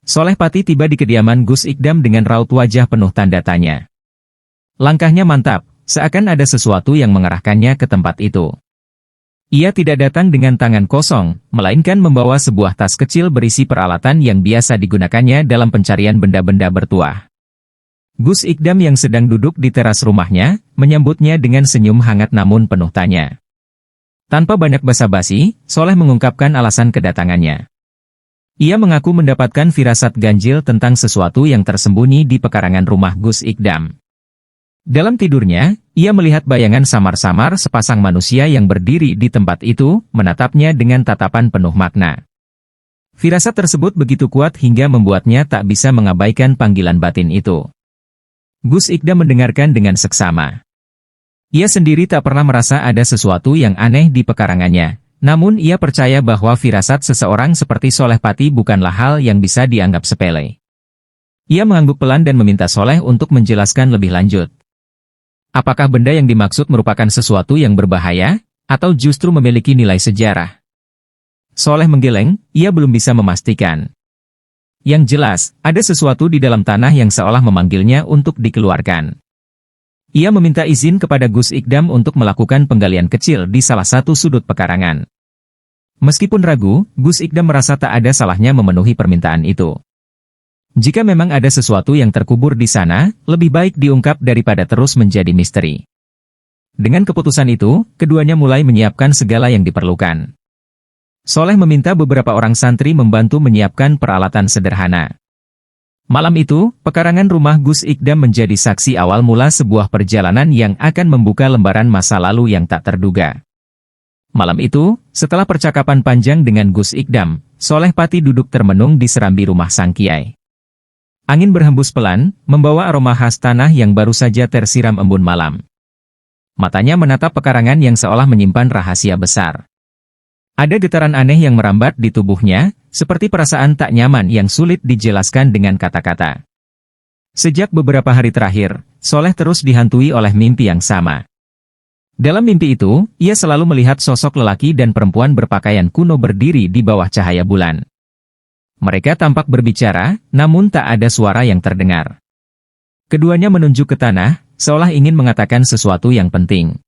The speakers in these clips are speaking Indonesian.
Soleh Pati tiba di kediaman Gus Ikdam dengan raut wajah penuh tanda tanya. Langkahnya mantap, seakan ada sesuatu yang mengarahkannya ke tempat itu. Ia tidak datang dengan tangan kosong, melainkan membawa sebuah tas kecil berisi peralatan yang biasa digunakannya dalam pencarian benda-benda bertuah. Gus Ikdam yang sedang duduk di teras rumahnya, menyambutnya dengan senyum hangat namun penuh tanya. Tanpa banyak basa-basi, Soleh mengungkapkan alasan kedatangannya. Ia mengaku mendapatkan firasat ganjil tentang sesuatu yang tersembunyi di pekarangan rumah Gus Ikdam. Dalam tidurnya, ia melihat bayangan samar-samar sepasang manusia yang berdiri di tempat itu, menatapnya dengan tatapan penuh makna. Firasat tersebut begitu kuat hingga membuatnya tak bisa mengabaikan panggilan batin itu. Gus Ikdam mendengarkan dengan seksama. Ia sendiri tak pernah merasa ada sesuatu yang aneh di pekarangannya. Namun ia percaya bahwa firasat seseorang seperti Soleh Pati bukanlah hal yang bisa dianggap sepele. Ia mengangguk pelan dan meminta Soleh untuk menjelaskan lebih lanjut. Apakah benda yang dimaksud merupakan sesuatu yang berbahaya, atau justru memiliki nilai sejarah? Soleh menggeleng, ia belum bisa memastikan. Yang jelas, ada sesuatu di dalam tanah yang seolah memanggilnya untuk dikeluarkan. Ia meminta izin kepada Gus Ikdam untuk melakukan penggalian kecil di salah satu sudut pekarangan. Meskipun ragu, Gus Ikdam merasa tak ada salahnya memenuhi permintaan itu. Jika memang ada sesuatu yang terkubur di sana, lebih baik diungkap daripada terus menjadi misteri. Dengan keputusan itu, keduanya mulai menyiapkan segala yang diperlukan. Soleh meminta beberapa orang santri membantu menyiapkan peralatan sederhana. Malam itu, pekarangan rumah Gus Ikdam menjadi saksi awal mula sebuah perjalanan yang akan membuka lembaran masa lalu yang tak terduga. Malam itu, setelah percakapan panjang dengan Gus Ikdam, Soleh Pati duduk termenung di serambi rumah sang kiai. Angin berhembus pelan, membawa aroma khas tanah yang baru saja tersiram embun malam. Matanya menatap pekarangan yang seolah menyimpan rahasia besar. Ada getaran aneh yang merambat di tubuhnya, seperti perasaan tak nyaman yang sulit dijelaskan dengan kata-kata. Sejak beberapa hari terakhir, Soleh terus dihantui oleh mimpi yang sama. Dalam mimpi itu, ia selalu melihat sosok lelaki dan perempuan berpakaian kuno berdiri di bawah cahaya bulan. Mereka tampak berbicara, namun tak ada suara yang terdengar. Keduanya menunjuk ke tanah, seolah ingin mengatakan sesuatu yang penting.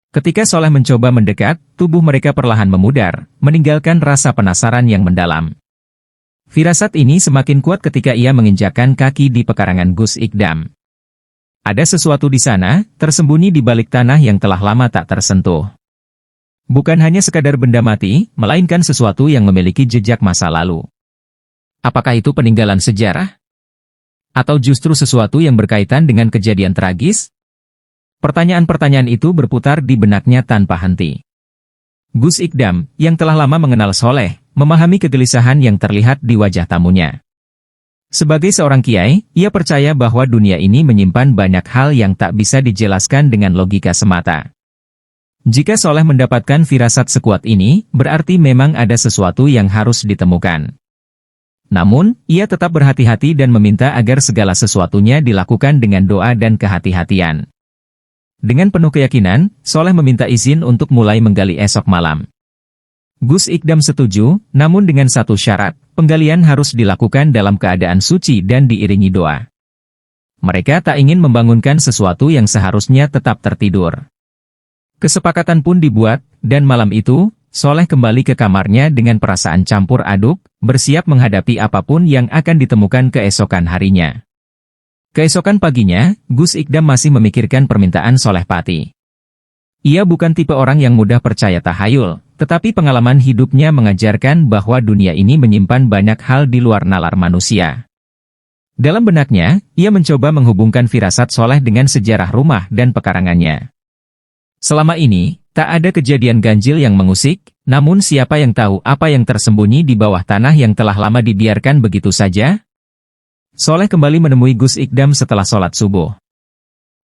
Ketika Soleh mencoba mendekat, tubuh mereka perlahan memudar, meninggalkan rasa penasaran yang mendalam. Firasat ini semakin kuat ketika ia menginjakkan kaki di pekarangan Gus Ikdam. Ada sesuatu di sana, tersembunyi di balik tanah yang telah lama tak tersentuh. Bukan hanya sekadar benda mati, melainkan sesuatu yang memiliki jejak masa lalu. Apakah itu peninggalan sejarah? Atau justru sesuatu yang berkaitan dengan kejadian tragis? Pertanyaan-pertanyaan itu berputar di benaknya tanpa henti. Gus Ikdam, yang telah lama mengenal Soleh, memahami kegelisahan yang terlihat di wajah tamunya. Sebagai seorang kiai, ia percaya bahwa dunia ini menyimpan banyak hal yang tak bisa dijelaskan dengan logika semata. Jika Soleh mendapatkan firasat sekuat ini, berarti memang ada sesuatu yang harus ditemukan. Namun, ia tetap berhati-hati dan meminta agar segala sesuatunya dilakukan dengan doa dan kehati-hatian. Dengan penuh keyakinan, Soleh meminta izin untuk mulai menggali esok malam. Gus Ikdam setuju, namun dengan satu syarat, penggalian harus dilakukan dalam keadaan suci dan diiringi doa. Mereka tak ingin membangunkan sesuatu yang seharusnya tetap tertidur. Kesepakatan pun dibuat, dan malam itu, Soleh kembali ke kamarnya dengan perasaan campur aduk, bersiap menghadapi apapun yang akan ditemukan keesokan harinya. Keesokan paginya, Gus Ikdam masih memikirkan permintaan Soleh Pati. Ia bukan tipe orang yang mudah percaya tahayul, tetapi pengalaman hidupnya mengajarkan bahwa dunia ini menyimpan banyak hal di luar nalar manusia. Dalam benaknya, ia mencoba menghubungkan firasat Soleh dengan sejarah rumah dan pekarangannya. Selama ini, tak ada kejadian ganjil yang mengusik, namun siapa yang tahu apa yang tersembunyi di bawah tanah yang telah lama dibiarkan begitu saja? Soleh kembali menemui Gus Ikdam setelah sholat subuh.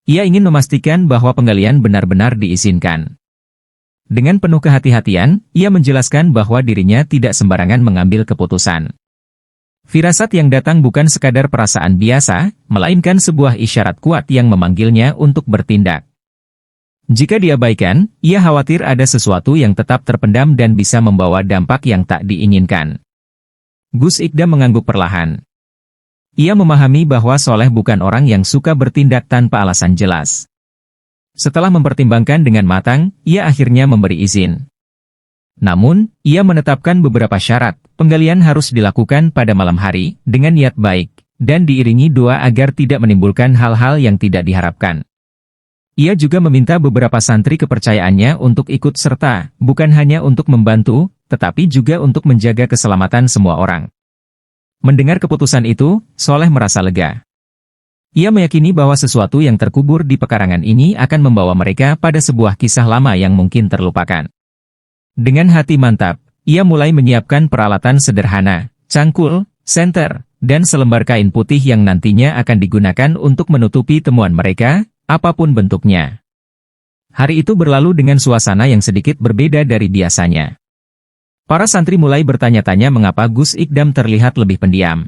Ia ingin memastikan bahwa penggalian benar-benar diizinkan. Dengan penuh kehati-hatian, ia menjelaskan bahwa dirinya tidak sembarangan mengambil keputusan. Firasat yang datang bukan sekadar perasaan biasa, melainkan sebuah isyarat kuat yang memanggilnya untuk bertindak. Jika diabaikan, ia khawatir ada sesuatu yang tetap terpendam dan bisa membawa dampak yang tak diinginkan. Gus Ikdam mengangguk perlahan. Ia memahami bahwa Soleh bukan orang yang suka bertindak tanpa alasan jelas. Setelah mempertimbangkan dengan matang, ia akhirnya memberi izin. Namun, ia menetapkan beberapa syarat. Penggalian harus dilakukan pada malam hari, dengan niat baik, dan diiringi doa agar tidak menimbulkan hal-hal yang tidak diharapkan. Ia juga meminta beberapa santri kepercayaannya untuk ikut serta, bukan hanya untuk membantu, tetapi juga untuk menjaga keselamatan semua orang. Mendengar keputusan itu, Soleh merasa lega. Ia meyakini bahwa sesuatu yang terkubur di pekarangan ini akan membawa mereka pada sebuah kisah lama yang mungkin terlupakan. Dengan hati mantap, ia mulai menyiapkan peralatan sederhana, cangkul, senter, dan selembar kain putih yang nantinya akan digunakan untuk menutupi temuan mereka, apapun bentuknya. Hari itu berlalu dengan suasana yang sedikit berbeda dari biasanya. Para santri mulai bertanya-tanya mengapa Gus Ikdam terlihat lebih pendiam.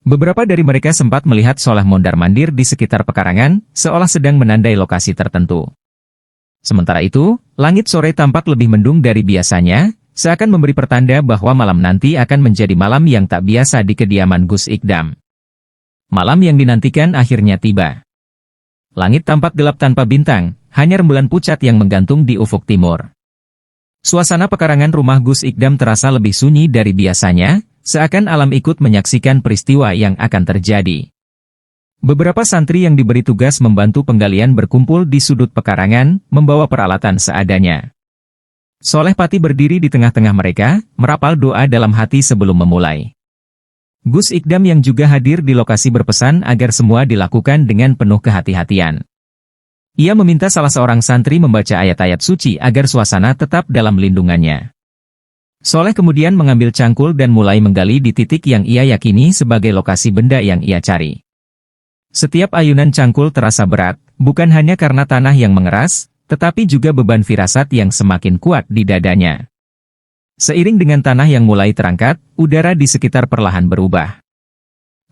Beberapa dari mereka sempat melihat Soleh mondar-mandir di sekitar pekarangan, seolah sedang menandai lokasi tertentu. Sementara itu, langit sore tampak lebih mendung dari biasanya, seakan memberi pertanda bahwa malam nanti akan menjadi malam yang tak biasa di kediaman Gus Ikdam. Malam yang dinantikan akhirnya tiba. Langit tampak gelap tanpa bintang, hanya rembulan pucat yang menggantung di ufuk timur. Suasana pekarangan rumah Gus Ikdam terasa lebih sunyi dari biasanya, seakan alam ikut menyaksikan peristiwa yang akan terjadi. Beberapa santri yang diberi tugas membantu penggalian berkumpul di sudut pekarangan, membawa peralatan seadanya. Soleh Pati berdiri di tengah-tengah mereka, merapal doa dalam hati sebelum memulai. Gus Ikdam yang juga hadir di lokasi berpesan agar semua dilakukan dengan penuh kehati-hatian. Ia meminta salah seorang santri membaca ayat-ayat suci agar suasana tetap dalam lindungannya. Soleh kemudian mengambil cangkul dan mulai menggali di titik yang ia yakini sebagai lokasi benda yang ia cari. Setiap ayunan cangkul terasa berat, bukan hanya karena tanah yang mengeras, tetapi juga beban firasat yang semakin kuat di dadanya. Seiring dengan tanah yang mulai terangkat, udara di sekitar perlahan berubah.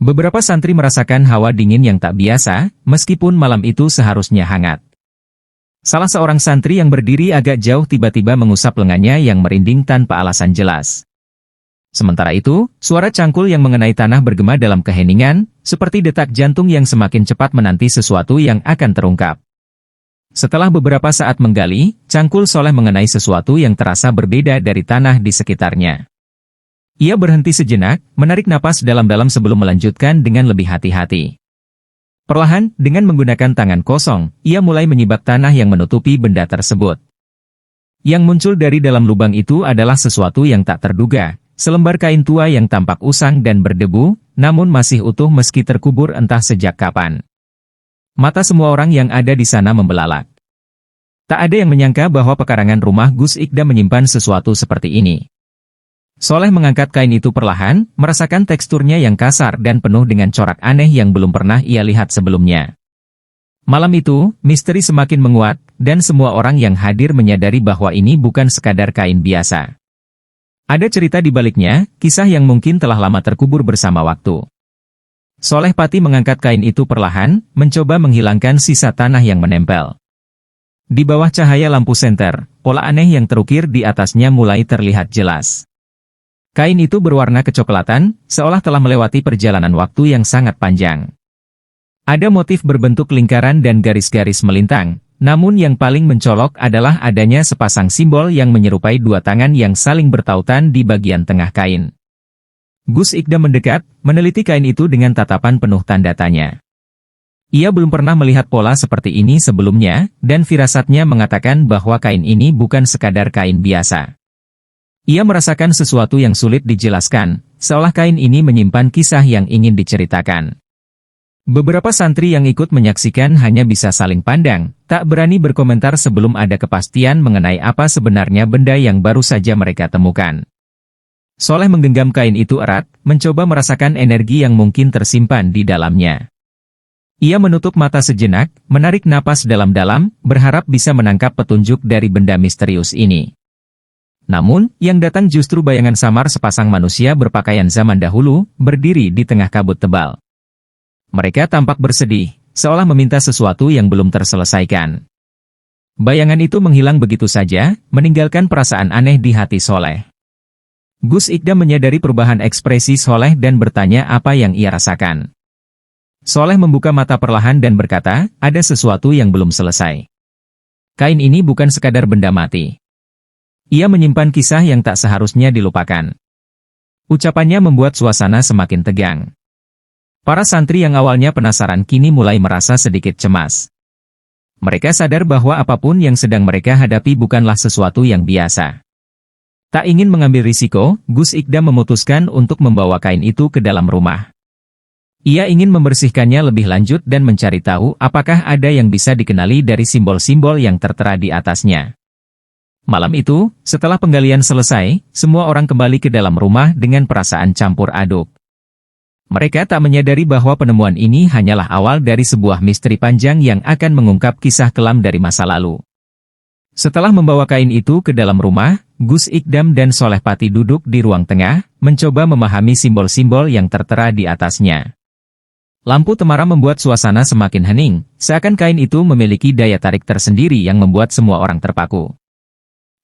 Beberapa santri merasakan hawa dingin yang tak biasa, meskipun malam itu seharusnya hangat. Salah seorang santri yang berdiri agak jauh tiba-tiba mengusap lengannya yang merinding tanpa alasan jelas. Sementara itu, suara cangkul yang mengenai tanah bergema dalam keheningan, seperti detak jantung yang semakin cepat menanti sesuatu yang akan terungkap. Setelah beberapa saat menggali, cangkul Soleh mengenai sesuatu yang terasa berbeda dari tanah di sekitarnya. Ia berhenti sejenak, menarik napas dalam-dalam sebelum melanjutkan dengan lebih hati-hati. Perlahan, dengan menggunakan tangan kosong, ia mulai menyibak tanah yang menutupi benda tersebut. Yang muncul dari dalam lubang itu adalah sesuatu yang tak terduga, selembar kain tua yang tampak usang dan berdebu, namun masih utuh meski terkubur entah sejak kapan. Mata semua orang yang ada di sana membelalak. Tak ada yang menyangka bahwa pekarangan rumah Gus Ikdam menyimpan sesuatu seperti ini. Soleh mengangkat kain itu perlahan, merasakan teksturnya yang kasar dan penuh dengan corak aneh yang belum pernah ia lihat sebelumnya. Malam itu, misteri semakin menguat, dan semua orang yang hadir menyadari bahwa ini bukan sekadar kain biasa. Ada cerita di baliknya, kisah yang mungkin telah lama terkubur bersama waktu. Soleh Pati mengangkat kain itu perlahan, mencoba menghilangkan sisa tanah yang menempel. Di bawah cahaya lampu senter, pola aneh yang terukir di atasnya mulai terlihat jelas. Kain itu berwarna kecoklatan, seolah telah melewati perjalanan waktu yang sangat panjang. Ada motif berbentuk lingkaran dan garis-garis melintang, namun yang paling mencolok adalah adanya sepasang simbol yang menyerupai dua tangan yang saling bertautan di bagian tengah kain. Gus Ikdam mendekat, meneliti kain itu dengan tatapan penuh tanda tanya. Ia belum pernah melihat pola seperti ini sebelumnya, dan firasatnya mengatakan bahwa kain ini bukan sekadar kain biasa. Ia merasakan sesuatu yang sulit dijelaskan, seolah kain ini menyimpan kisah yang ingin diceritakan. Beberapa santri yang ikut menyaksikan hanya bisa saling pandang, tak berani berkomentar sebelum ada kepastian mengenai apa sebenarnya benda yang baru saja mereka temukan. Soleh menggenggam kain itu erat, mencoba merasakan energi yang mungkin tersimpan di dalamnya. Ia menutup mata sejenak, menarik napas dalam-dalam, berharap bisa menangkap petunjuk dari benda misterius ini. Namun, yang datang justru bayangan samar sepasang manusia berpakaian zaman dahulu, berdiri di tengah kabut tebal. Mereka tampak bersedih, seolah meminta sesuatu yang belum terselesaikan. Bayangan itu menghilang begitu saja, meninggalkan perasaan aneh di hati Soleh. Gus Ikdam menyadari perubahan ekspresi Soleh dan bertanya apa yang ia rasakan. Soleh membuka mata perlahan dan berkata, ada sesuatu yang belum selesai. Kain ini bukan sekadar benda mati. Ia menyimpan kisah yang tak seharusnya dilupakan. Ucapannya membuat suasana semakin tegang. Para santri yang awalnya penasaran kini mulai merasa sedikit cemas. Mereka sadar bahwa apapun yang sedang mereka hadapi bukanlah sesuatu yang biasa. Tak ingin mengambil risiko, Gus Ikdam memutuskan untuk membawa kain itu ke dalam rumah. Ia ingin membersihkannya lebih lanjut dan mencari tahu apakah ada yang bisa dikenali dari simbol-simbol yang tertera di atasnya. Malam itu, setelah penggalian selesai, semua orang kembali ke dalam rumah dengan perasaan campur aduk. Mereka tak menyadari bahwa penemuan ini hanyalah awal dari sebuah misteri panjang yang akan mengungkap kisah kelam dari masa lalu. Setelah membawa kain itu ke dalam rumah, Gus Ikdam dan Soleh Pati duduk di ruang tengah, mencoba memahami simbol-simbol yang tertera di atasnya. Lampu temaram membuat suasana semakin hening, seakan kain itu memiliki daya tarik tersendiri yang membuat semua orang terpaku.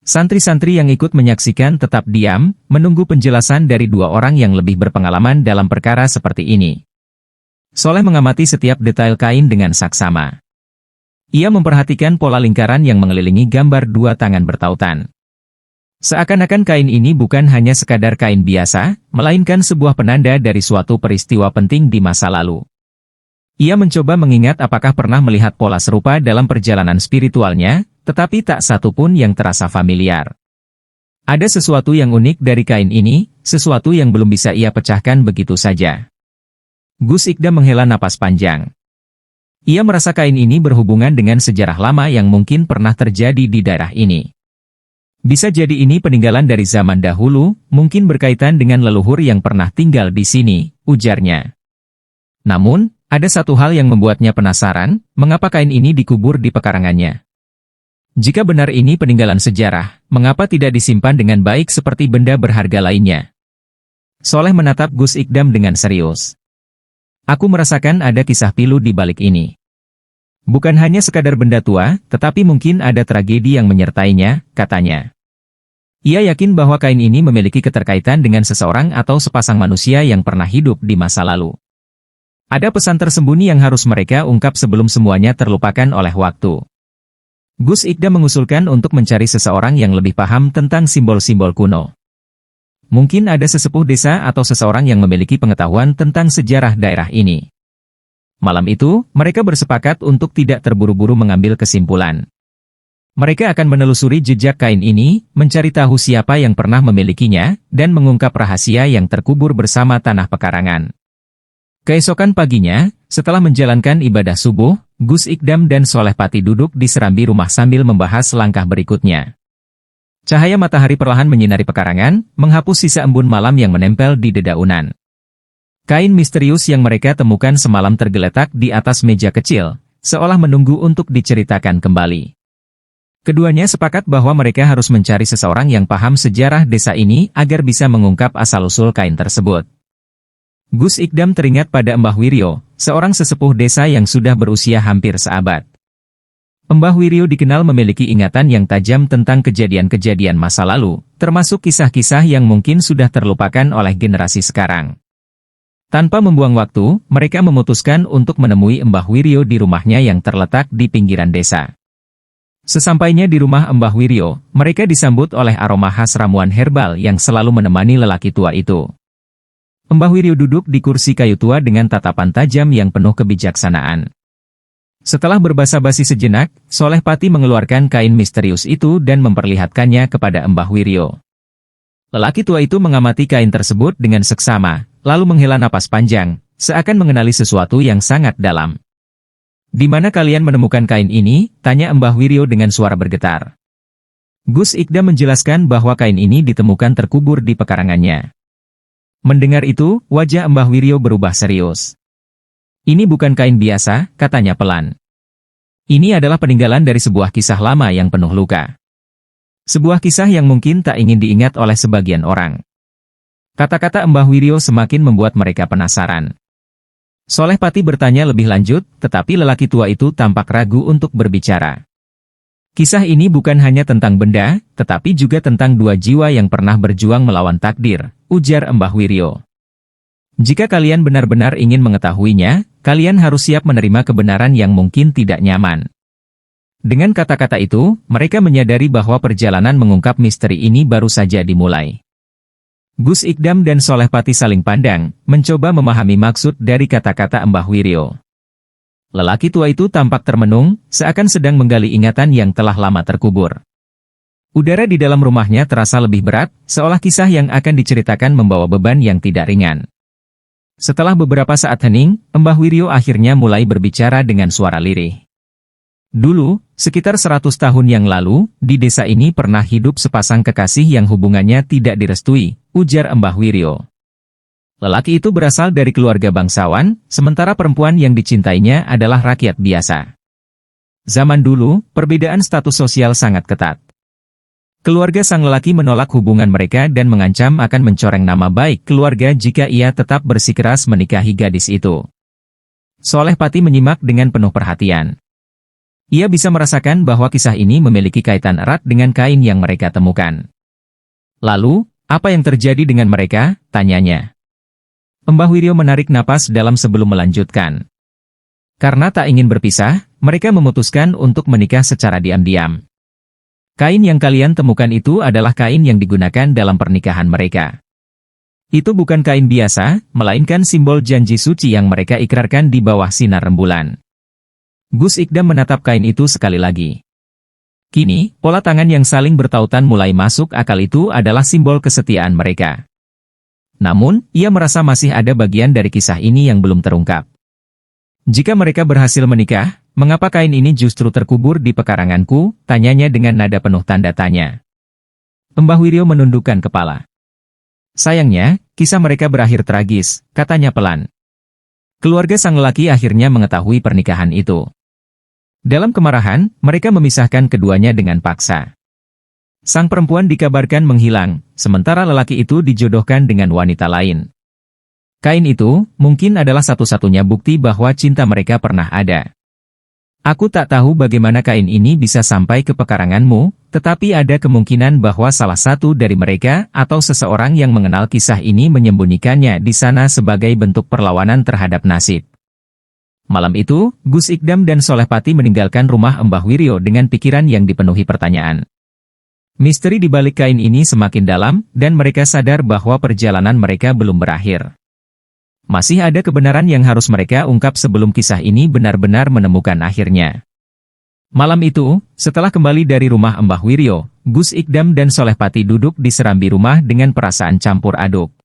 Santri-santri yang ikut menyaksikan tetap diam, menunggu penjelasan dari dua orang yang lebih berpengalaman dalam perkara seperti ini. Soleh mengamati setiap detail kain dengan saksama. Ia memperhatikan pola lingkaran yang mengelilingi gambar dua tangan bertautan. Seakan-akan kain ini bukan hanya sekadar kain biasa, melainkan sebuah penanda dari suatu peristiwa penting di masa lalu. Ia mencoba mengingat apakah pernah melihat pola serupa dalam perjalanan spiritualnya, tetapi tak satu pun yang terasa familiar. Ada sesuatu yang unik dari kain ini, sesuatu yang belum bisa ia pecahkan begitu saja. Gus Ikdam menghela napas panjang. Ia merasa kain ini berhubungan dengan sejarah lama yang mungkin pernah terjadi di daerah ini. Bisa jadi ini peninggalan dari zaman dahulu, mungkin berkaitan dengan leluhur yang pernah tinggal di sini, ujarnya. Namun, ada satu hal yang membuatnya penasaran, mengapa kain ini dikubur di pekarangannya. Jika benar ini peninggalan sejarah, mengapa tidak disimpan dengan baik seperti benda berharga lainnya? Soleh menatap Gus Ikdam dengan serius. Aku merasakan ada kisah pilu di balik ini. Bukan hanya sekadar benda tua, tetapi mungkin ada tragedi yang menyertainya, katanya. Ia yakin bahwa kain ini memiliki keterkaitan dengan seseorang atau sepasang manusia yang pernah hidup di masa lalu. Ada pesan tersembunyi yang harus mereka ungkap sebelum semuanya terlupakan oleh waktu. Gus Ikdam mengusulkan untuk mencari seseorang yang lebih paham tentang simbol-simbol kuno. Mungkin ada sesepuh desa atau seseorang yang memiliki pengetahuan tentang sejarah daerah ini. Malam itu, mereka bersepakat untuk tidak terburu-buru mengambil kesimpulan. Mereka akan menelusuri jejak kain ini, mencari tahu siapa yang pernah memilikinya, dan mengungkap rahasia yang terkubur bersama tanah pekarangan. Keesokan paginya, setelah menjalankan ibadah subuh, Gus Ikdam dan Soleh Pati duduk di serambi rumah sambil membahas langkah berikutnya. Cahaya matahari perlahan menyinari pekarangan, menghapus sisa embun malam yang menempel di dedaunan. Kain misterius yang mereka temukan semalam tergeletak di atas meja kecil, seolah menunggu untuk diceritakan kembali. Keduanya sepakat bahwa mereka harus mencari seseorang yang paham sejarah desa ini agar bisa mengungkap asal-usul kain tersebut. Gus Ikdam teringat pada Mbah Wiryo, seorang sesepuh desa yang sudah berusia hampir seabad. Mbah Wiryo dikenal memiliki ingatan yang tajam tentang kejadian-kejadian masa lalu, termasuk kisah-kisah yang mungkin sudah terlupakan oleh generasi sekarang. Tanpa membuang waktu, mereka memutuskan untuk menemui Mbah Wiryo di rumahnya yang terletak di pinggiran desa. Sesampainya di rumah Mbah Wiryo, mereka disambut oleh aroma khas ramuan herbal yang selalu menemani lelaki tua itu. Mbah Wiryo duduk di kursi kayu tua dengan tatapan tajam yang penuh kebijaksanaan. Setelah berbasa-basi sejenak, Soleh Pati mengeluarkan kain misterius itu dan memperlihatkannya kepada Mbah Wiryo. Lelaki tua itu mengamati kain tersebut dengan seksama, lalu menghela napas panjang, seakan mengenali sesuatu yang sangat dalam. "Di mana kalian menemukan kain ini?" tanya Mbah Wiryo dengan suara bergetar. Gus Ikdam menjelaskan bahwa kain ini ditemukan terkubur di pekarangannya. Mendengar itu, wajah Mbah Wiryo berubah serius. "Ini bukan kain biasa," katanya pelan. "Ini adalah peninggalan dari sebuah kisah lama yang penuh luka. Sebuah kisah yang mungkin tak ingin diingat oleh sebagian orang. Kata-kata Mbah Wiryo semakin membuat mereka penasaran. Soleh Pati bertanya lebih lanjut, tetapi lelaki tua itu tampak ragu untuk berbicara. Kisah ini bukan hanya tentang benda, tetapi juga tentang dua jiwa yang pernah berjuang melawan takdir, ujar Mbah Wiryo. Jika kalian benar-benar ingin mengetahuinya, kalian harus siap menerima kebenaran yang mungkin tidak nyaman. Dengan kata-kata itu, mereka menyadari bahwa perjalanan mengungkap misteri ini baru saja dimulai. Gus Ikdam dan Soleh Pati saling pandang, mencoba memahami maksud dari kata-kata Mbah Wiryo. Lelaki tua itu tampak termenung, seakan sedang menggali ingatan yang telah lama terkubur. Udara di dalam rumahnya terasa lebih berat, seolah kisah yang akan diceritakan membawa beban yang tidak ringan. Setelah beberapa saat hening, Mbah Wiryo akhirnya mulai berbicara dengan suara lirih. Dulu, sekitar 100 tahun yang lalu, di desa ini pernah hidup sepasang kekasih yang hubungannya tidak direstui, ujar Mbah Wiryo. Lelaki itu berasal dari keluarga bangsawan, sementara perempuan yang dicintainya adalah rakyat biasa. Zaman dulu, perbedaan status sosial sangat ketat. Keluarga sang lelaki menolak hubungan mereka dan mengancam akan mencoreng nama baik keluarga jika ia tetap bersikeras menikahi gadis itu. Soleh Pati menyimak dengan penuh perhatian. Ia bisa merasakan bahwa kisah ini memiliki kaitan erat dengan kain yang mereka temukan. Lalu, apa yang terjadi dengan mereka? Tanyanya. Mbah Wiryo menarik napas dalam sebelum melanjutkan. Karena tak ingin berpisah, mereka memutuskan untuk menikah secara diam-diam. Kain yang kalian temukan itu adalah kain yang digunakan dalam pernikahan mereka. Itu bukan kain biasa, melainkan simbol janji suci yang mereka ikrarkan di bawah sinar rembulan. Gus Ikdam menatap kain itu sekali lagi. Kini, pola tangan yang saling bertautan mulai masuk akal itu adalah simbol kesetiaan mereka. Namun, ia merasa masih ada bagian dari kisah ini yang belum terungkap. Jika mereka berhasil menikah, mengapa kain ini justru terkubur di pekaranganku? Tanyanya dengan nada penuh tanda tanya. Mbah Wiryo menundukkan kepala. Sayangnya, kisah mereka berakhir tragis, katanya pelan. Keluarga sang lelaki akhirnya mengetahui pernikahan itu. Dalam kemarahan, mereka memisahkan keduanya dengan paksa. Sang perempuan dikabarkan menghilang, sementara lelaki itu dijodohkan dengan wanita lain. Kain itu, mungkin adalah satu-satunya bukti bahwa cinta mereka pernah ada. Aku tak tahu bagaimana kain ini bisa sampai ke pekaranganmu, tetapi ada kemungkinan bahwa salah satu dari mereka atau seseorang yang mengenal kisah ini menyembunyikannya di sana sebagai bentuk perlawanan terhadap nasib. Malam itu, Gus Ikdam dan Soleh Pati meninggalkan rumah Mbah Wiryo dengan pikiran yang dipenuhi pertanyaan. Misteri di balik kain ini semakin dalam, dan mereka sadar bahwa perjalanan mereka belum berakhir. Masih ada kebenaran yang harus mereka ungkap sebelum kisah ini benar-benar menemukan akhirnya. Malam itu, setelah kembali dari rumah Mbah Wiryo, Gus Ikdam dan Soleh Pati duduk di serambi rumah dengan perasaan campur aduk.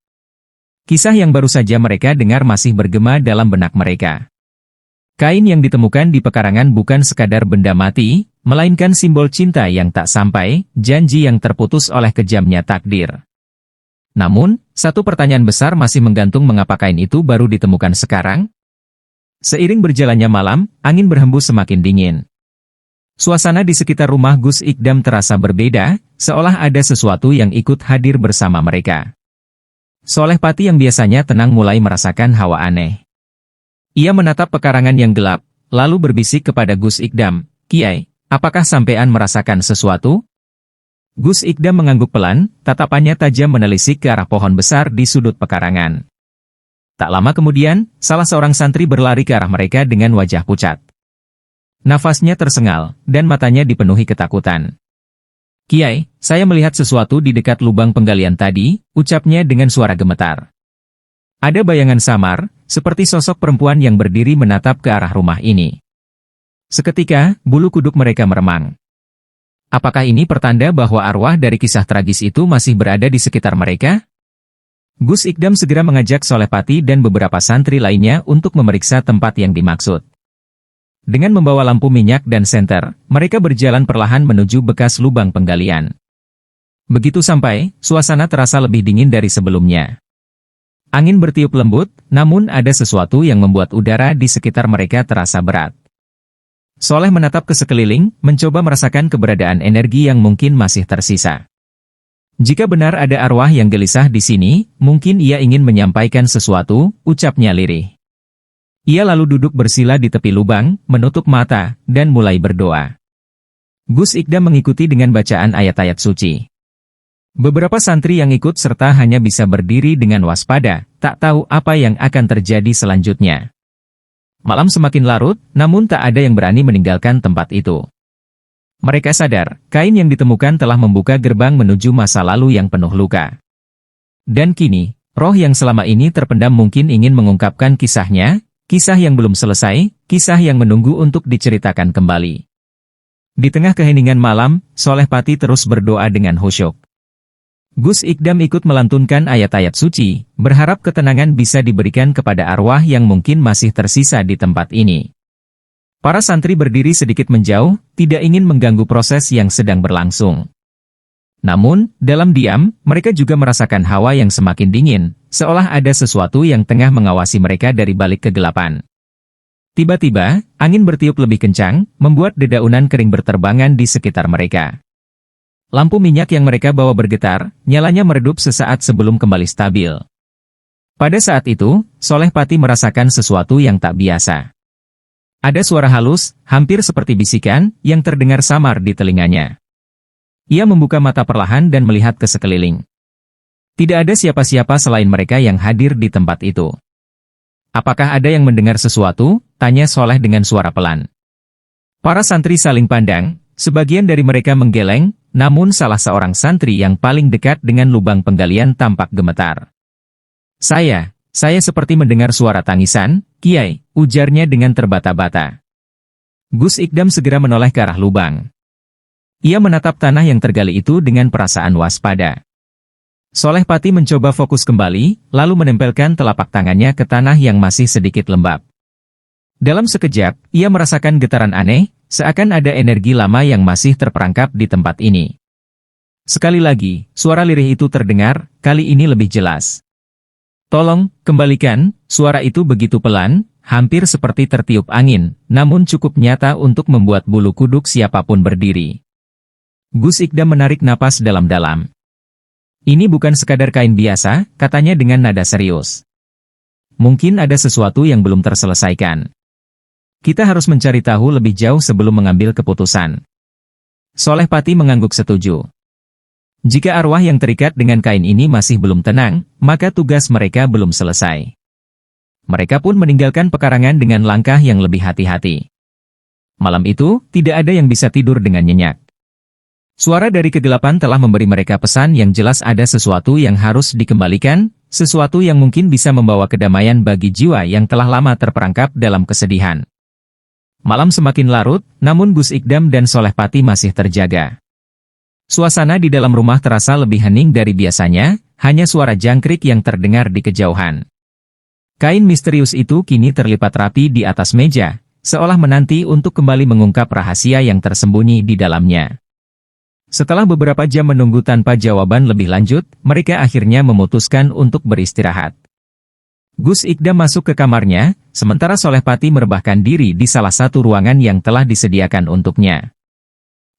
Kisah yang baru saja mereka dengar masih bergema dalam benak mereka. Kain yang ditemukan di pekarangan bukan sekadar benda mati, melainkan simbol cinta yang tak sampai, janji yang terputus oleh kejamnya takdir. Namun, satu pertanyaan besar masih menggantung mengapa kain itu baru ditemukan sekarang? Seiring berjalannya malam, angin berhembus semakin dingin. Suasana di sekitar rumah Gus Ikdam terasa berbeda, seolah ada sesuatu yang ikut hadir bersama mereka. Soleh Pati yang biasanya tenang mulai merasakan hawa aneh. Ia menatap pekarangan yang gelap, lalu berbisik kepada Gus Ikdam, "Kiai, apakah sampean merasakan sesuatu?" Gus Ikdam mengangguk pelan, tatapannya tajam menelisik ke arah pohon besar di sudut pekarangan. Tak lama kemudian, salah seorang santri berlari ke arah mereka dengan wajah pucat. Nafasnya tersengal, dan matanya dipenuhi ketakutan. "Kiai, saya melihat sesuatu di dekat lubang penggalian tadi," ucapnya dengan suara gemetar. Ada bayangan samar, seperti sosok perempuan yang berdiri menatap ke arah rumah ini. Seketika, bulu kuduk mereka meremang. Apakah ini pertanda bahwa arwah dari kisah tragis itu masih berada di sekitar mereka? Gus Ikdam segera mengajak Soleh Pati dan beberapa santri lainnya untuk memeriksa tempat yang dimaksud. Dengan membawa lampu minyak dan senter, mereka berjalan perlahan menuju bekas lubang penggalian. Begitu sampai, suasana terasa lebih dingin dari sebelumnya. Angin bertiup lembut, namun ada sesuatu yang membuat udara di sekitar mereka terasa berat. Soleh menatap ke sekeliling, mencoba merasakan keberadaan energi yang mungkin masih tersisa. Jika benar ada arwah yang gelisah di sini, mungkin ia ingin menyampaikan sesuatu, ucapnya lirih. Ia lalu duduk bersila di tepi lubang, menutup mata, dan mulai berdoa. Gus Ikdam mengikuti dengan bacaan ayat-ayat suci. Beberapa santri yang ikut serta hanya bisa berdiri dengan waspada, tak tahu apa yang akan terjadi selanjutnya. Malam semakin larut, namun tak ada yang berani meninggalkan tempat itu. Mereka sadar, kain yang ditemukan telah membuka gerbang menuju masa lalu yang penuh luka. Dan kini, roh yang selama ini terpendam mungkin ingin mengungkapkan kisahnya, kisah yang belum selesai, kisah yang menunggu untuk diceritakan kembali. Di tengah keheningan malam, Soleh Pati terus berdoa dengan khusyuk. Gus Ikdam ikut melantunkan ayat-ayat suci, berharap ketenangan bisa diberikan kepada arwah yang mungkin masih tersisa di tempat ini. Para santri berdiri sedikit menjauh, tidak ingin mengganggu proses yang sedang berlangsung. Namun, dalam diam, mereka juga merasakan hawa yang semakin dingin, seolah ada sesuatu yang tengah mengawasi mereka dari balik kegelapan. Tiba-tiba, angin bertiup lebih kencang, membuat dedaunan kering berterbangan di sekitar mereka. Lampu minyak yang mereka bawa bergetar, nyalanya meredup sesaat sebelum kembali stabil. Pada saat itu, Soleh Pati merasakan sesuatu yang tak biasa. Ada suara halus, hampir seperti bisikan, yang terdengar samar di telinganya. Ia membuka mata perlahan dan melihat ke sekeliling. Tidak ada siapa-siapa selain mereka yang hadir di tempat itu. Apakah ada yang mendengar sesuatu? Tanya Soleh dengan suara pelan. Para santri saling pandang, sebagian dari mereka menggeleng, namun salah seorang santri yang paling dekat dengan lubang penggalian tampak gemetar. Saya seperti mendengar suara tangisan, Kiai, ujarnya dengan terbata-bata. Gus Ikdam segera menoleh ke arah lubang. Ia menatap tanah yang tergali itu dengan perasaan waspada. Soleh Pati mencoba fokus kembali, lalu menempelkan telapak tangannya ke tanah yang masih sedikit lembab. Dalam sekejap, ia merasakan getaran aneh, seakan ada energi lama yang masih terperangkap di tempat ini. Sekali lagi, suara lirih itu terdengar, kali ini lebih jelas. Tolong, kembalikan, suara itu begitu pelan, hampir seperti tertiup angin, namun cukup nyata untuk membuat bulu kuduk siapapun berdiri. Gus Ikdam menarik napas dalam-dalam. Ini bukan sekadar kain biasa, katanya dengan nada serius. Mungkin ada sesuatu yang belum terselesaikan. Kita harus mencari tahu lebih jauh sebelum mengambil keputusan. Soleh Pati mengangguk setuju. Jika arwah yang terikat dengan kain ini masih belum tenang, maka tugas mereka belum selesai. Mereka pun meninggalkan pekarangan dengan langkah yang lebih hati-hati. Malam itu, tidak ada yang bisa tidur dengan nyenyak. Suara dari kegelapan telah memberi mereka pesan yang jelas ada sesuatu yang harus dikembalikan, sesuatu yang mungkin bisa membawa kedamaian bagi jiwa yang telah lama terperangkap dalam kesedihan. Malam semakin larut, namun Gus Ikdam dan Soleh Pati masih terjaga. Suasana di dalam rumah terasa lebih hening dari biasanya, hanya suara jangkrik yang terdengar di kejauhan. Kain misterius itu kini terlipat rapi di atas meja, seolah menanti untuk kembali mengungkap rahasia yang tersembunyi di dalamnya. Setelah beberapa jam menunggu tanpa jawaban lebih lanjut, mereka akhirnya memutuskan untuk beristirahat. Gus Ikdam masuk ke kamarnya, sementara Soleh Pati merebahkan diri di salah satu ruangan yang telah disediakan untuknya.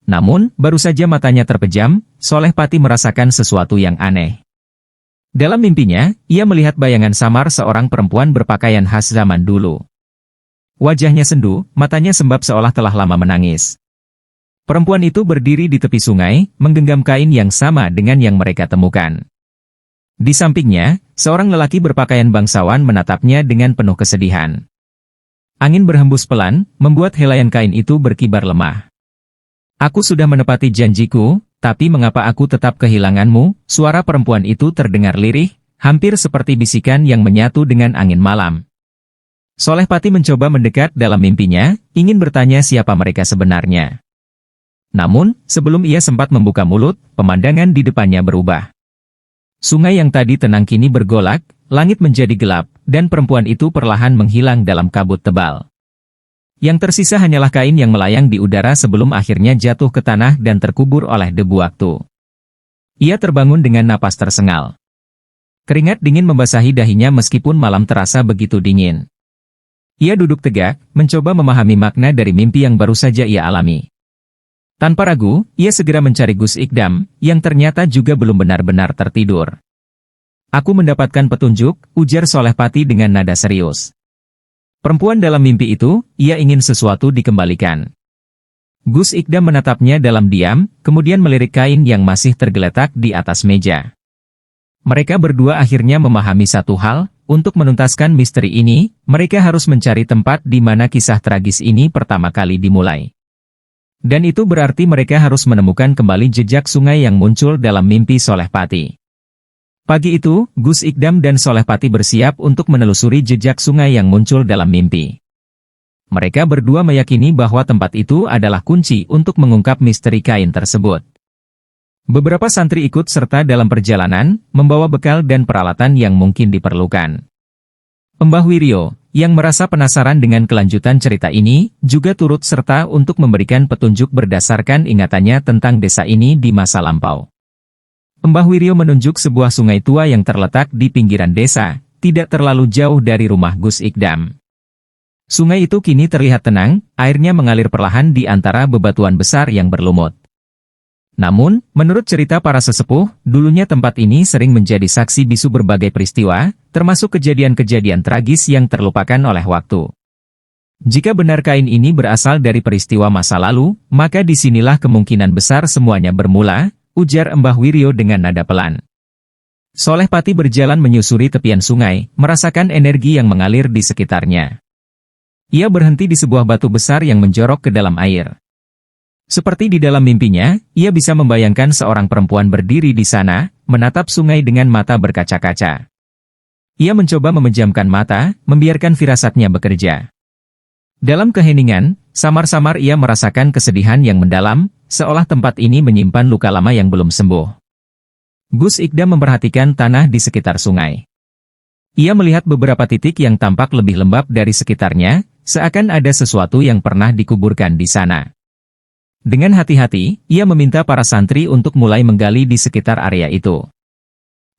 Namun, baru saja matanya terpejam, Soleh Pati merasakan sesuatu yang aneh. Dalam mimpinya, ia melihat bayangan samar seorang perempuan berpakaian khas zaman dulu. Wajahnya sendu, matanya sembab seolah telah lama menangis. Perempuan itu berdiri di tepi sungai, menggenggam kain yang sama dengan yang mereka temukan. Di sampingnya, seorang lelaki berpakaian bangsawan menatapnya dengan penuh kesedihan. Angin berhembus pelan, membuat helaian kain itu berkibar lemah. Aku sudah menepati janjiku, tapi mengapa aku tetap kehilanganmu? Suara perempuan itu terdengar lirih, hampir seperti bisikan yang menyatu dengan angin malam. Soleh Pati mencoba mendekat dalam mimpinya, ingin bertanya siapa mereka sebenarnya. Namun, sebelum ia sempat membuka mulut, pemandangan di depannya berubah. Sungai yang tadi tenang kini bergolak, langit menjadi gelap, dan perempuan itu perlahan menghilang dalam kabut tebal. Yang tersisa hanyalah kain yang melayang di udara sebelum akhirnya jatuh ke tanah dan terkubur oleh debu waktu. Ia terbangun dengan napas tersengal. Keringat dingin membasahi dahinya meskipun malam terasa begitu dingin. Ia duduk tegak, mencoba memahami makna dari mimpi yang baru saja ia alami. Tanpa ragu, ia segera mencari Gus Ikdam, yang ternyata juga belum benar-benar tertidur. Aku mendapatkan petunjuk, ujar Solehpati dengan nada serius. Perempuan dalam mimpi itu, ia ingin sesuatu dikembalikan. Gus Ikdam menatapnya dalam diam, kemudian melirik kain yang masih tergeletak di atas meja. Mereka berdua akhirnya memahami satu hal, untuk menuntaskan misteri ini, mereka harus mencari tempat di mana kisah tragis ini pertama kali dimulai. Dan itu berarti mereka harus menemukan kembali jejak sungai yang muncul dalam mimpi Solehpati. Pagi itu, Gus Ikdam dan Solehpati bersiap untuk menelusuri jejak sungai yang muncul dalam mimpi. Mereka berdua meyakini bahwa tempat itu adalah kunci untuk mengungkap misteri kain tersebut. Beberapa santri ikut serta dalam perjalanan, membawa bekal dan peralatan yang mungkin diperlukan. Mbah Wiryo, yang merasa penasaran dengan kelanjutan cerita ini, juga turut serta untuk memberikan petunjuk berdasarkan ingatannya tentang desa ini di masa lampau. Mbah Wiryo menunjuk sebuah sungai tua yang terletak di pinggiran desa, tidak terlalu jauh dari rumah Gus Ikdam. Sungai itu kini terlihat tenang, airnya mengalir perlahan di antara bebatuan besar yang berlumut. Namun, menurut cerita para sesepuh, dulunya tempat ini sering menjadi saksi bisu berbagai peristiwa, termasuk kejadian-kejadian tragis yang terlupakan oleh waktu. Jika benar kain ini berasal dari peristiwa masa lalu, maka disinilah kemungkinan besar semuanya bermula, ujar Mbah Wiryo dengan nada pelan. Solehpati berjalan menyusuri tepian sungai, merasakan energi yang mengalir di sekitarnya. Ia berhenti di sebuah batu besar yang menjorok ke dalam air. Seperti di dalam mimpinya, ia bisa membayangkan seorang perempuan berdiri di sana, menatap sungai dengan mata berkaca-kaca. Ia mencoba memejamkan mata, membiarkan firasatnya bekerja. Dalam keheningan, samar-samar ia merasakan kesedihan yang mendalam, seolah tempat ini menyimpan luka lama yang belum sembuh. Gus Ikdam memperhatikan tanah di sekitar sungai. Ia melihat beberapa titik yang tampak lebih lembab dari sekitarnya, seakan ada sesuatu yang pernah dikuburkan di sana. Dengan hati-hati, ia meminta para santri untuk mulai menggali di sekitar area itu.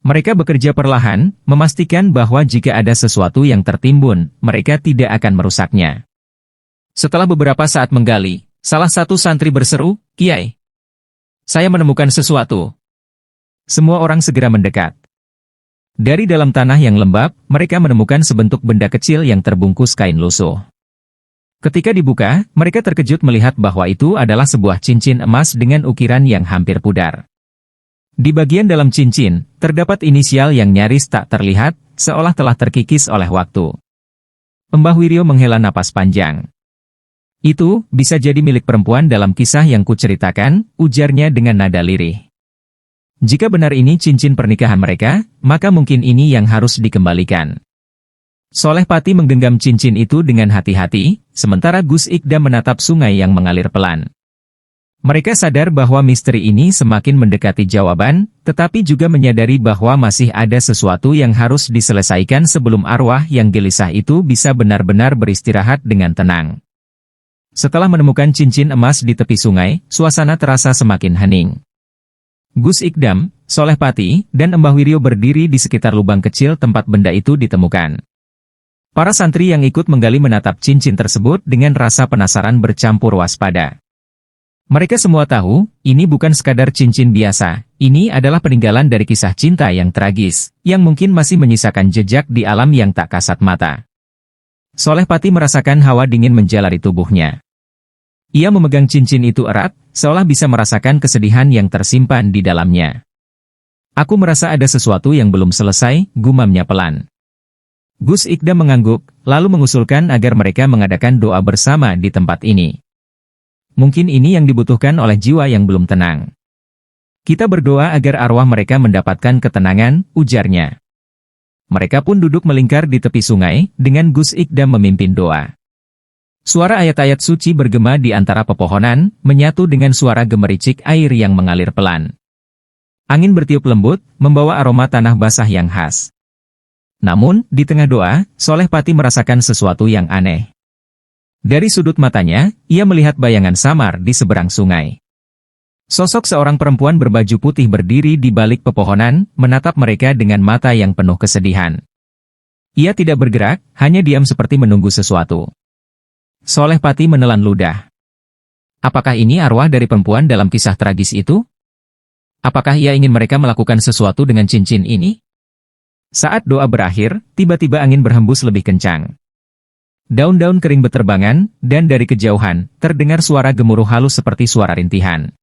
Mereka bekerja perlahan, memastikan bahwa jika ada sesuatu yang tertimbun, mereka tidak akan merusaknya. Setelah beberapa saat menggali, salah satu santri berseru, "Kiai, saya menemukan sesuatu." Semua orang segera mendekat. Dari dalam tanah yang lembab, mereka menemukan sebentuk benda kecil yang terbungkus kain lusuh. Ketika dibuka, mereka terkejut melihat bahwa itu adalah sebuah cincin emas dengan ukiran yang hampir pudar. Di bagian dalam cincin, terdapat inisial yang nyaris tak terlihat, seolah telah terkikis oleh waktu. Mbah Wiryo menghela napas panjang. Itu bisa jadi milik perempuan dalam kisah yang kuceritakan, ujarnya dengan nada lirih. Jika benar ini cincin pernikahan mereka, maka mungkin ini yang harus dikembalikan. Solehpati menggenggam cincin itu dengan hati-hati, sementara Gus Ikdam menatap sungai yang mengalir pelan. Mereka sadar bahwa misteri ini semakin mendekati jawaban, tetapi juga menyadari bahwa masih ada sesuatu yang harus diselesaikan sebelum arwah yang gelisah itu bisa benar-benar beristirahat dengan tenang. Setelah menemukan cincin emas di tepi sungai, suasana terasa semakin hening. Gus Ikdam, Solehpati, dan Mbah Wiryo berdiri di sekitar lubang kecil tempat benda itu ditemukan. Para santri yang ikut menggali menatap cincin tersebut dengan rasa penasaran bercampur waspada. Mereka semua tahu, ini bukan sekadar cincin biasa, ini adalah peninggalan dari kisah cinta yang tragis, yang mungkin masih menyisakan jejak di alam yang tak kasat mata. Solehpati merasakan hawa dingin menjalari tubuhnya. Ia memegang cincin itu erat, seolah bisa merasakan kesedihan yang tersimpan di dalamnya. Aku merasa ada sesuatu yang belum selesai, gumamnya pelan. Gus Ikdam mengangguk, lalu mengusulkan agar mereka mengadakan doa bersama di tempat ini. Mungkin ini yang dibutuhkan oleh jiwa yang belum tenang. Kita berdoa agar arwah mereka mendapatkan ketenangan, ujarnya. Mereka pun duduk melingkar di tepi sungai, dengan Gus Ikdam memimpin doa. Suara ayat-ayat suci bergema di antara pepohonan, menyatu dengan suara gemericik air yang mengalir pelan. Angin bertiup lembut, membawa aroma tanah basah yang khas. Namun, di tengah doa, Solehpati merasakan sesuatu yang aneh. Dari sudut matanya, ia melihat bayangan samar di seberang sungai. Sosok seorang perempuan berbaju putih berdiri di balik pepohonan, menatap mereka dengan mata yang penuh kesedihan. Ia tidak bergerak, hanya diam seperti menunggu sesuatu. Soleh Pati menelan ludah. Apakah ini arwah dari perempuan dalam kisah tragis itu? Apakah ia ingin mereka melakukan sesuatu dengan cincin ini? Saat doa berakhir, tiba-tiba angin berhembus lebih kencang. Daun-daun kering beterbangan, dan dari kejauhan, terdengar suara gemuruh halus seperti suara rintihan.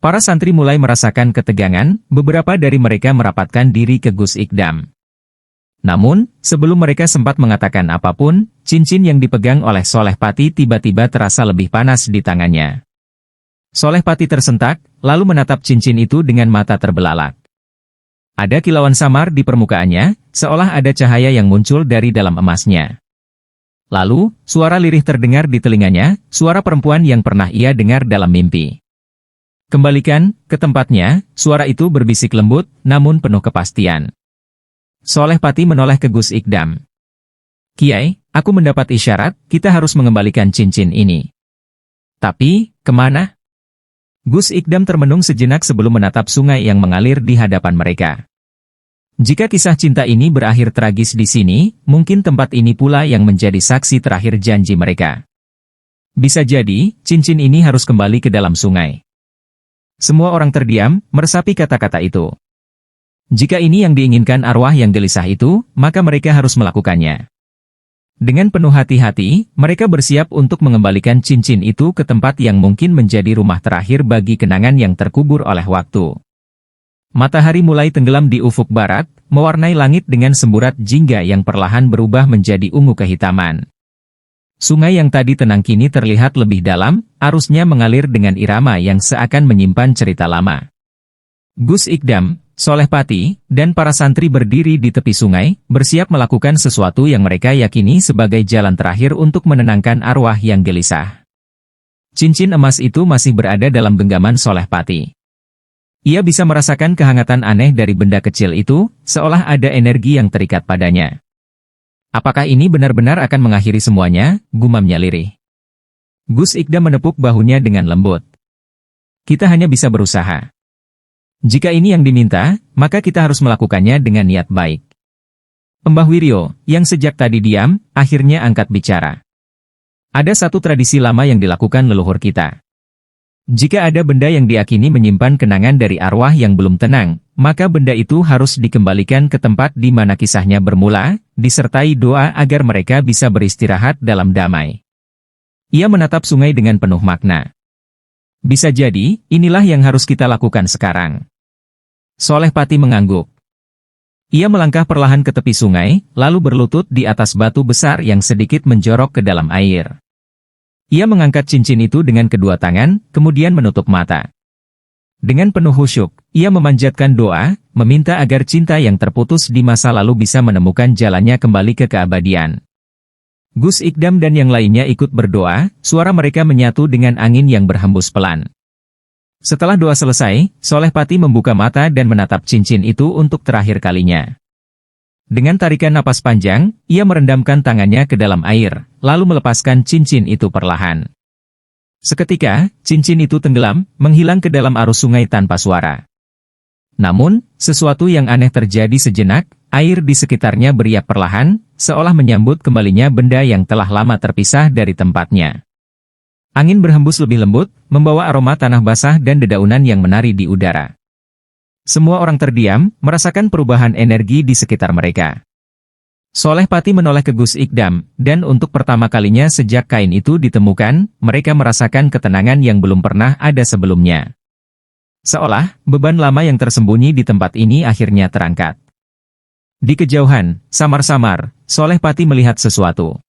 Para santri mulai merasakan ketegangan, beberapa dari mereka merapatkan diri ke Gus Ikdam. Namun, sebelum mereka sempat mengatakan apapun, cincin yang dipegang oleh Soleh Pati tiba-tiba terasa lebih panas di tangannya. Soleh Pati tersentak, lalu menatap cincin itu dengan mata terbelalak. Ada kilauan samar di permukaannya, seolah ada cahaya yang muncul dari dalam emasnya. Lalu, suara lirih terdengar di telinganya, suara perempuan yang pernah ia dengar dalam mimpi. Kembalikan ke tempatnya, suara itu berbisik lembut, namun penuh kepastian. Soleh Pati menoleh ke Gus Ikdam. Kiai, aku mendapat isyarat, kita harus mengembalikan cincin ini. Tapi, kemana? Gus Ikdam termenung sejenak sebelum menatap sungai yang mengalir di hadapan mereka. Jika kisah cinta ini berakhir tragis di sini, mungkin tempat ini pula yang menjadi saksi terakhir janji mereka. Bisa jadi, cincin ini harus kembali ke dalam sungai. Semua orang terdiam, meresapi kata-kata itu. Jika ini yang diinginkan arwah yang gelisah itu, maka mereka harus melakukannya. Dengan penuh hati-hati, mereka bersiap untuk mengembalikan cincin itu ke tempat yang mungkin menjadi rumah terakhir bagi kenangan yang terkubur oleh waktu. Matahari mulai tenggelam di ufuk barat, mewarnai langit dengan semburat jingga yang perlahan berubah menjadi ungu kehitaman. Sungai yang tadi tenang kini terlihat lebih dalam, arusnya mengalir dengan irama yang seakan menyimpan cerita lama. Gus Ikdam, Soleh Pati, dan para santri berdiri di tepi sungai, bersiap melakukan sesuatu yang mereka yakini sebagai jalan terakhir untuk menenangkan arwah yang gelisah. Cincin emas itu masih berada dalam genggaman Soleh Pati. Ia bisa merasakan kehangatan aneh dari benda kecil itu, seolah ada energi yang terikat padanya. Apakah ini benar-benar akan mengakhiri semuanya? Gumamnya lirih. Gus Ikdam menepuk bahunya dengan lembut. Kita hanya bisa berusaha. Jika ini yang diminta, maka kita harus melakukannya dengan niat baik. Mbah Wiryo, yang sejak tadi diam, akhirnya angkat bicara. Ada satu tradisi lama yang dilakukan leluhur kita. Jika ada benda yang diakini menyimpan kenangan dari arwah yang belum tenang, maka benda itu harus dikembalikan ke tempat di mana kisahnya bermula, disertai doa agar mereka bisa beristirahat dalam damai. Ia menatap sungai dengan penuh makna. Bisa jadi, inilah yang harus kita lakukan sekarang. Soleh Pati mengangguk. Ia melangkah perlahan ke tepi sungai, lalu berlutut di atas batu besar yang sedikit menjorok ke dalam air. Ia mengangkat cincin itu dengan kedua tangan, kemudian menutup mata. Dengan penuh khusyuk, ia memanjatkan doa, meminta agar cinta yang terputus di masa lalu bisa menemukan jalannya kembali ke keabadian. Gus Ikdam dan yang lainnya ikut berdoa, suara mereka menyatu dengan angin yang berhembus pelan. Setelah doa selesai, Soleh Pati membuka mata dan menatap cincin itu untuk terakhir kalinya. Dengan tarikan napas panjang, ia merendamkan tangannya ke dalam air, lalu melepaskan cincin itu perlahan. Seketika, cincin itu tenggelam, menghilang ke dalam arus sungai tanpa suara. Namun, sesuatu yang aneh terjadi sejenak, air di sekitarnya beriak perlahan, seolah menyambut kembalinya benda yang telah lama terpisah dari tempatnya. Angin berhembus lebih lembut, membawa aroma tanah basah dan dedaunan yang menari di udara. Semua orang terdiam, merasakan perubahan energi di sekitar mereka. Soleh Pati menoleh ke Gus Ikdam, dan untuk pertama kalinya sejak kain itu ditemukan, mereka merasakan ketenangan yang belum pernah ada sebelumnya. Seolah, beban lama yang tersembunyi di tempat ini akhirnya terangkat. Di kejauhan, samar-samar, Soleh Pati melihat sesuatu.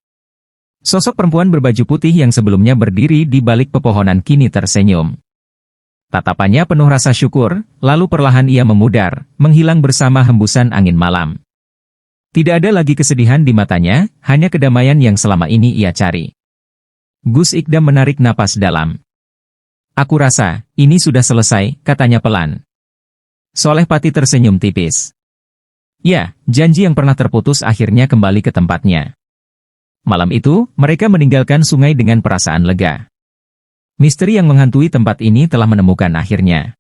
Sosok perempuan berbaju putih yang sebelumnya berdiri di balik pepohonan kini tersenyum. Tatapannya penuh rasa syukur, lalu perlahan ia memudar, menghilang bersama hembusan angin malam. Tidak ada lagi kesedihan di matanya, hanya kedamaian yang selama ini ia cari. Gus Ikdam menarik napas dalam. Aku rasa, ini sudah selesai, katanya pelan. Soleh Pati tersenyum tipis. Ya, janji yang pernah terputus akhirnya kembali ke tempatnya. Malam itu, mereka meninggalkan sungai dengan perasaan lega. Misteri yang menghantui tempat ini telah menemukan akhirnya.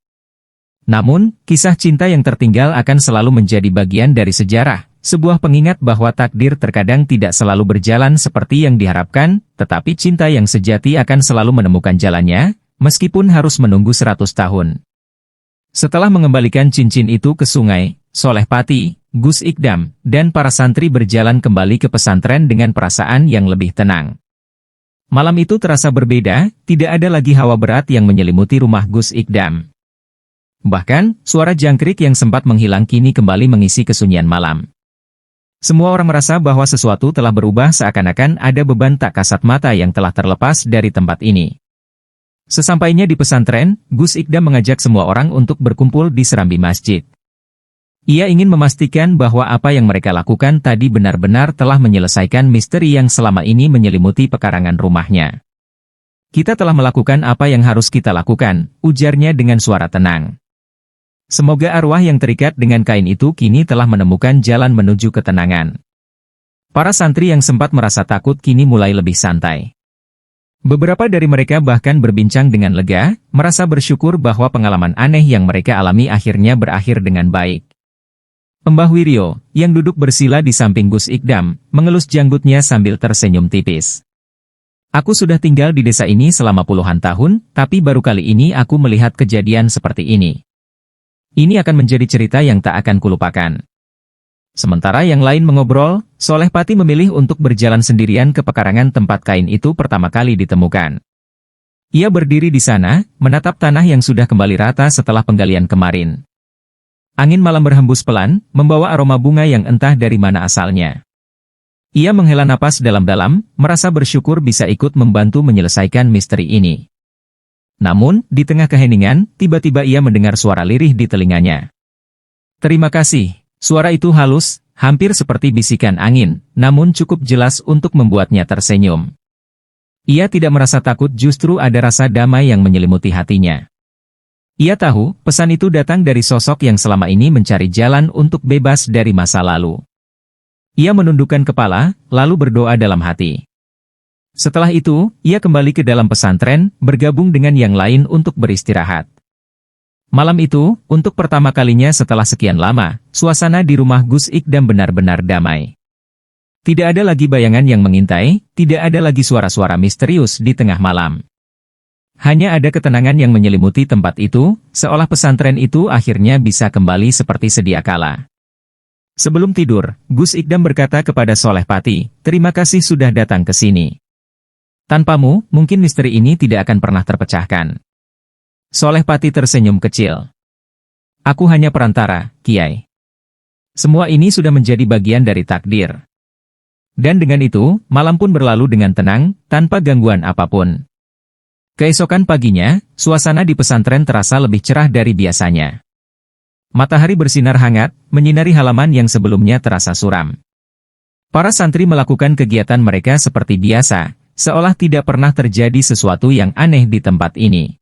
Namun, kisah cinta yang tertinggal akan selalu menjadi bagian dari sejarah, sebuah pengingat bahwa takdir terkadang tidak selalu berjalan seperti yang diharapkan, tetapi cinta yang sejati akan selalu menemukan jalannya, meskipun harus menunggu 100 tahun. Setelah mengembalikan cincin itu ke sungai, Soleh Pati, Gus Ikdam, dan para santri berjalan kembali ke pesantren dengan perasaan yang lebih tenang. Malam itu terasa berbeda, tidak ada lagi hawa berat yang menyelimuti rumah Gus Ikdam. Bahkan, suara jangkrik yang sempat menghilang kini kembali mengisi kesunyian malam. Semua orang merasa bahwa sesuatu telah berubah seakan-akan ada beban tak kasat mata yang telah terlepas dari tempat ini. Sesampainya di pesantren, Gus Ikdam mengajak semua orang untuk berkumpul di serambi masjid. Ia ingin memastikan bahwa apa yang mereka lakukan tadi benar-benar telah menyelesaikan misteri yang selama ini menyelimuti pekarangan rumahnya. Kita telah melakukan apa yang harus kita lakukan, ujarnya dengan suara tenang. Semoga arwah yang terikat dengan kain itu kini telah menemukan jalan menuju ketenangan. Para santri yang sempat merasa takut kini mulai lebih santai. Beberapa dari mereka bahkan berbincang dengan lega, merasa bersyukur bahwa pengalaman aneh yang mereka alami akhirnya berakhir dengan baik. Mbah Wiryo, yang duduk bersila di samping Gus Ikdam, mengelus janggutnya sambil tersenyum tipis. Aku sudah tinggal di desa ini selama puluhan tahun, tapi baru kali ini aku melihat kejadian seperti ini. Ini akan menjadi cerita yang tak akan kulupakan. Sementara yang lain mengobrol, Soleh Pati memilih untuk berjalan sendirian ke pekarangan tempat kain itu pertama kali ditemukan. Ia berdiri di sana, menatap tanah yang sudah kembali rata setelah penggalian kemarin. Angin malam berhembus pelan, membawa aroma bunga yang entah dari mana asalnya. Ia menghela napas dalam-dalam, merasa bersyukur bisa ikut membantu menyelesaikan misteri ini. Namun, di tengah keheningan, tiba-tiba ia mendengar suara lirih di telinganya. Terima kasih. Suara itu halus, hampir seperti bisikan angin, namun cukup jelas untuk membuatnya tersenyum. Ia tidak merasa takut, justru ada rasa damai yang menyelimuti hatinya. Ia tahu, pesan itu datang dari sosok yang selama ini mencari jalan untuk bebas dari masa lalu. Ia menundukkan kepala, lalu berdoa dalam hati. Setelah itu, ia kembali ke dalam pesantren, bergabung dengan yang lain untuk beristirahat. Malam itu, untuk pertama kalinya setelah sekian lama, suasana di rumah Gus Ikdam benar-benar damai. Tidak ada lagi bayangan yang mengintai, tidak ada lagi suara-suara misterius di tengah malam. Hanya ada ketenangan yang menyelimuti tempat itu, seolah pesantren itu akhirnya bisa kembali seperti sedia kala. Sebelum tidur, Gus Ikdam berkata kepada Soleh Pati, "Terima kasih sudah datang ke sini. Tanpamu, mungkin misteri ini tidak akan pernah terpecahkan." Soleh Pati tersenyum kecil. "Aku hanya perantara, Kiai. Semua ini sudah menjadi bagian dari takdir." Dan dengan itu, malam pun berlalu dengan tenang, tanpa gangguan apapun. Keesokan paginya, suasana di pesantren terasa lebih cerah dari biasanya. Matahari bersinar hangat, menyinari halaman yang sebelumnya terasa suram. Para santri melakukan kegiatan mereka seperti biasa, seolah tidak pernah terjadi sesuatu yang aneh di tempat ini.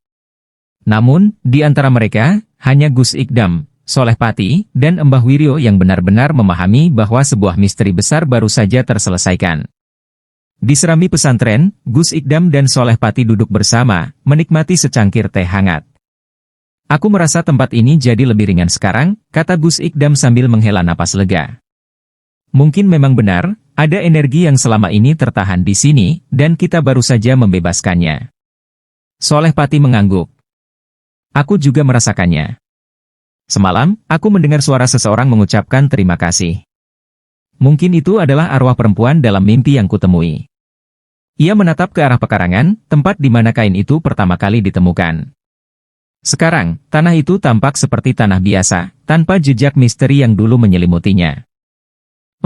Namun, di antara mereka, hanya Gus Ikdam, Soleh Pati, dan Mbah Wiryo yang benar-benar memahami bahwa sebuah misteri besar baru saja terselesaikan. Di serambi pesantren, Gus Ikdam dan Soleh Pati duduk bersama, menikmati secangkir teh hangat. "Aku merasa tempat ini jadi lebih ringan sekarang," kata Gus Ikdam sambil menghela napas lega. "Mungkin memang benar, ada energi yang selama ini tertahan di sini, dan kita baru saja membebaskannya." Soleh Pati mengangguk. "Aku juga merasakannya. Semalam, aku mendengar suara seseorang mengucapkan terima kasih. Mungkin itu adalah arwah perempuan dalam mimpi yang kutemui." Ia menatap ke arah pekarangan, tempat di mana kain itu pertama kali ditemukan. Sekarang, tanah itu tampak seperti tanah biasa, tanpa jejak misteri yang dulu menyelimutinya.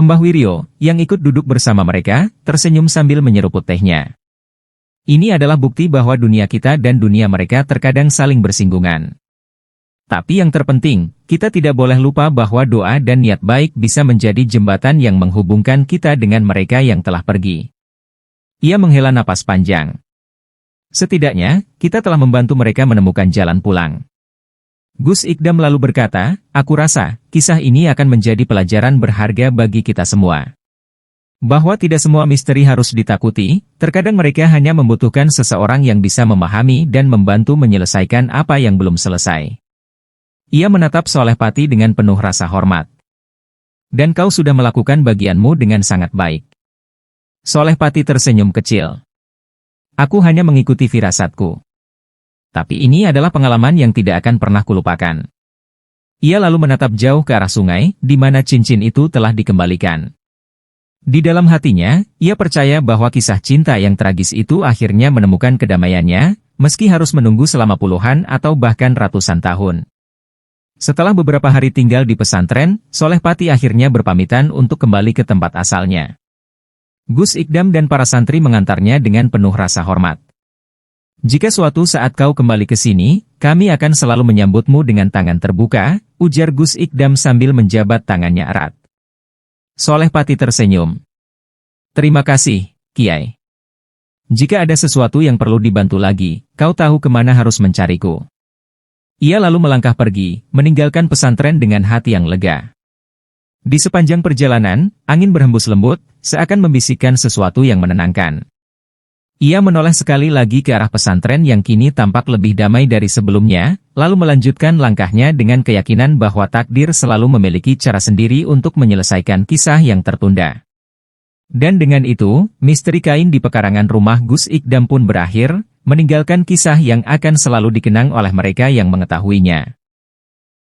Mbah Wiryo, yang ikut duduk bersama mereka, tersenyum sambil menyeruput tehnya. Ini adalah bukti bahwa dunia kita dan dunia mereka terkadang saling bersinggungan. Tapi yang terpenting, kita tidak boleh lupa bahwa doa dan niat baik bisa menjadi jembatan yang menghubungkan kita dengan mereka yang telah pergi. Ia menghela napas panjang. Setidaknya, kita telah membantu mereka menemukan jalan pulang. Gus Ikdam lalu berkata, "Aku rasa, kisah ini akan menjadi pelajaran berharga bagi kita semua. Bahwa tidak semua misteri harus ditakuti, terkadang mereka hanya membutuhkan seseorang yang bisa memahami dan membantu menyelesaikan apa yang belum selesai." Ia menatap Soleh Pati dengan penuh rasa hormat. Dan kau sudah melakukan bagianmu dengan sangat baik. Soleh Pati tersenyum kecil. Aku hanya mengikuti firasatku. Tapi ini adalah pengalaman yang tidak akan pernah kulupakan. Ia lalu menatap jauh ke arah sungai, di mana cincin itu telah dikembalikan. Di dalam hatinya, ia percaya bahwa kisah cinta yang tragis itu akhirnya menemukan kedamaiannya, meski harus menunggu selama puluhan atau bahkan ratusan tahun. Setelah beberapa hari tinggal di pesantren, Soleh Pati akhirnya berpamitan untuk kembali ke tempat asalnya. Gus Ikdam dan para santri mengantarnya dengan penuh rasa hormat. Jika suatu saat kau kembali ke sini, kami akan selalu menyambutmu dengan tangan terbuka, ujar Gus Ikdam sambil menjabat tangannya erat. Soleh Pati tersenyum. Terima kasih, Kiai. Jika ada sesuatu yang perlu dibantu lagi, kau tahu kemana harus mencariku. Ia lalu melangkah pergi, meninggalkan pesantren dengan hati yang lega. Di sepanjang perjalanan, angin berhembus lembut, seakan membisikkan sesuatu yang menenangkan. Ia menoleh sekali lagi ke arah pesantren yang kini tampak lebih damai dari sebelumnya, lalu melanjutkan langkahnya dengan keyakinan bahwa takdir selalu memiliki cara sendiri untuk menyelesaikan kisah yang tertunda. Dan dengan itu, misteri kain di pekarangan rumah Gus Ikdam pun berakhir, meninggalkan kisah yang akan selalu dikenang oleh mereka yang mengetahuinya.